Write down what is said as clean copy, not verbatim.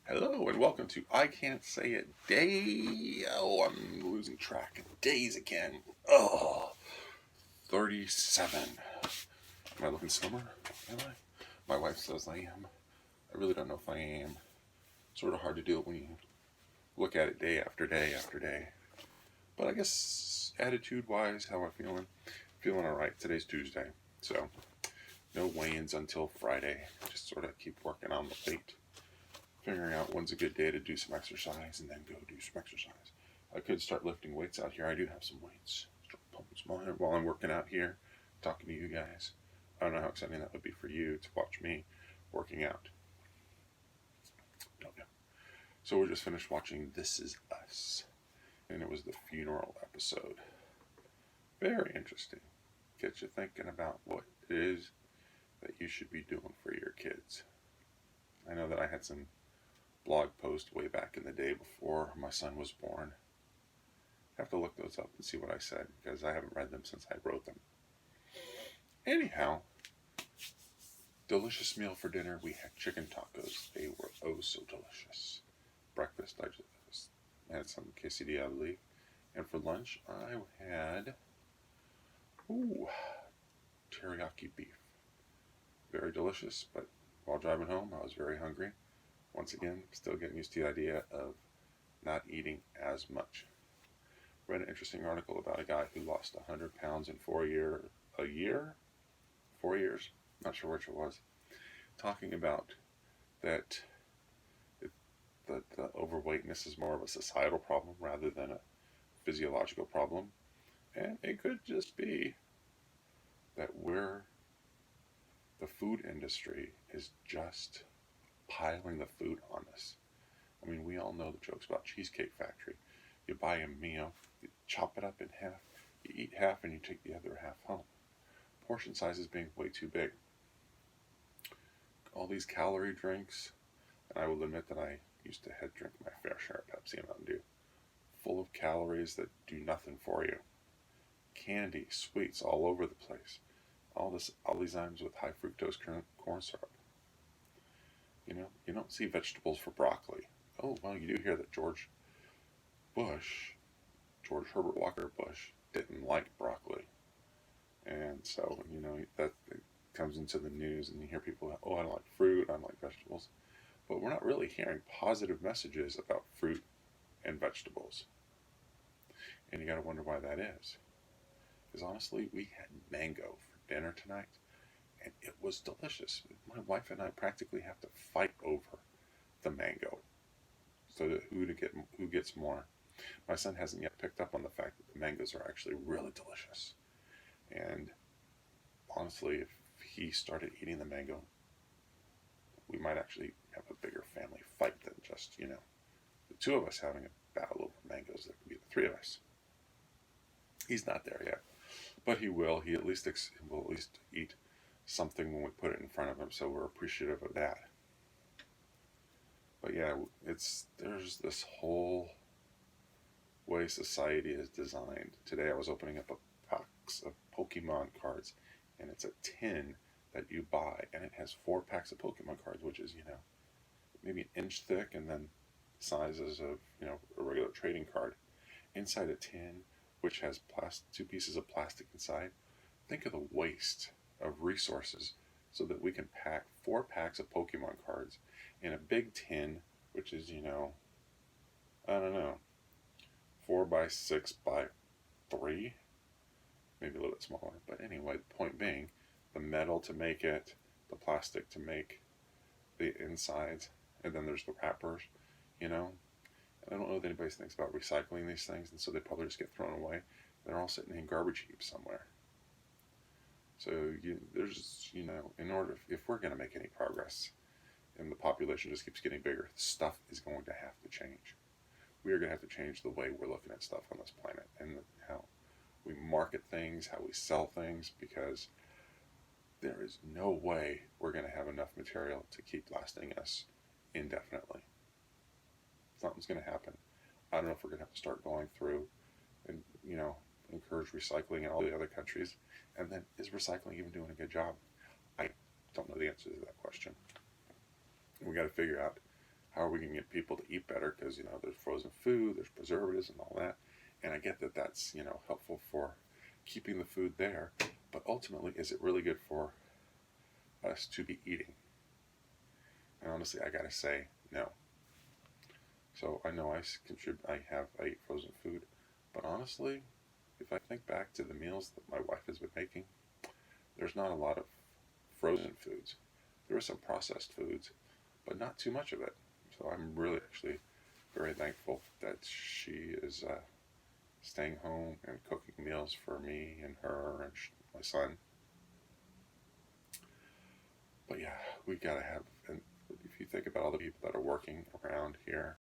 Hello and welcome to I Can't Say It Day. Oh, I'm losing track of days again. Oh, 37. Am I looking slimmer? Am I? My wife says I am. I really don't know if I am. Sort of hard to do it when you look at it day after day after day. But I guess attitude-wise, how am I feeling? Feeling alright. Today's Tuesday, so no weigh-ins until Friday. Just sort of keep working on the weight. Figuring out when's a good day to do some exercise and then go do some exercise. I could start lifting weights out here. I do have some weights. Start pumping some while I'm working out here, talking to you guys. I don't know how exciting that would be for you to watch me working out. Don't know. So we just finished watching This Is Us, and it was the funeral episode. Very interesting. Gets you thinking about what it is that you should be doing for your kids. I know that I had some blog post way back in the day before my son was born. I have to look those up and see what I said because I haven't read them since I wrote them. Anyhow, delicious meal for dinner. We had chicken tacos. They were oh so delicious. Breakfast, I just had some quesadilla, I believe. And for lunch, I had teriyaki beef. Very delicious, but while driving home, I was very hungry. Once again, still getting used to the idea of not eating as much. Read an interesting article about a guy who lost 100 pounds in 4 years, not sure which it was, talking about that the overweightness is more of a societal problem rather than a physiological problem. And it could just be that the food industry is just piling the food on us. I mean, we all know the jokes about Cheesecake Factory. You buy a meal, you chop it up in half, you eat half and you take the other half home. Portion sizes being way too big. All these calorie drinks, and I will admit that I used to drink my fair share of Pepsi and Mountain Dew, full of calories that do nothing for you. Candy, sweets all over the place. All these items with high fructose corn syrup. You don't see vegetables for broccoli. Oh, well, you do hear that George Herbert Walker Bush didn't like broccoli. And so, that comes into the news and you hear people, I don't like fruit, I don't like vegetables. But we're not really hearing positive messages about fruit and vegetables. And you got to wonder why that is. Because honestly, we had mango for dinner tonight, and it was delicious. My wife and I practically have to fight over the mango, so that who gets more. My son hasn't yet picked up on the fact that the mangoes are actually really delicious. And honestly, if he started eating the mango, we might actually have a bigger family fight than just, the two of us having a battle over mangoes. That could be the three of us. He's not there yet, but he will. He will at least eat something when we put it in front of him, so we're appreciative of that. But yeah, there's this whole way society is designed. Today I was opening up a box of Pokemon cards, and it's a tin that you buy, and it has 4 packs of Pokemon cards, which is, maybe an inch thick, and then sizes of, a regular trading card. Inside a tin, which has 2 pieces of plastic inside. Think of the waste of resources so that we can pack 4 packs of Pokemon cards in a big tin, which is, I don't know, 4 by 6 by 3, maybe a little bit smaller. But anyway, the point being, the metal to make it, the plastic to make the insides, and then there's the wrappers, I don't know if anybody thinks about recycling these things, and so they probably just get thrown away. They're all sitting in garbage heaps somewhere. So if we're going to make any progress, and the population just keeps getting bigger, stuff is going to have to change. We are going to have to change the way we're looking at stuff on this planet, and how we market things, how we sell things, because there is no way we're going to have enough material to keep lasting us indefinitely. Something's going to happen. I don't know if we're going to have to start going through and, encourage recycling in all the other countries. And then, is recycling even doing a good job? I don't know the answer to that question. We got to figure out how are we going to get people to eat better? Because, there's frozen food, there's preservatives and all that. And I get that that's, helpful for keeping the food there. But ultimately, is it really good for us to be eating? And honestly, I gotta say, no. So I know I eat frozen food. But honestly, if I think back to the meals that my wife has been making, there's not a lot of frozen foods. There are some processed foods, but not too much of it. So I'm really actually very thankful that she is staying home and cooking meals for me and her and my son. But yeah, we gotta have. And if you think about all the people that are working around here,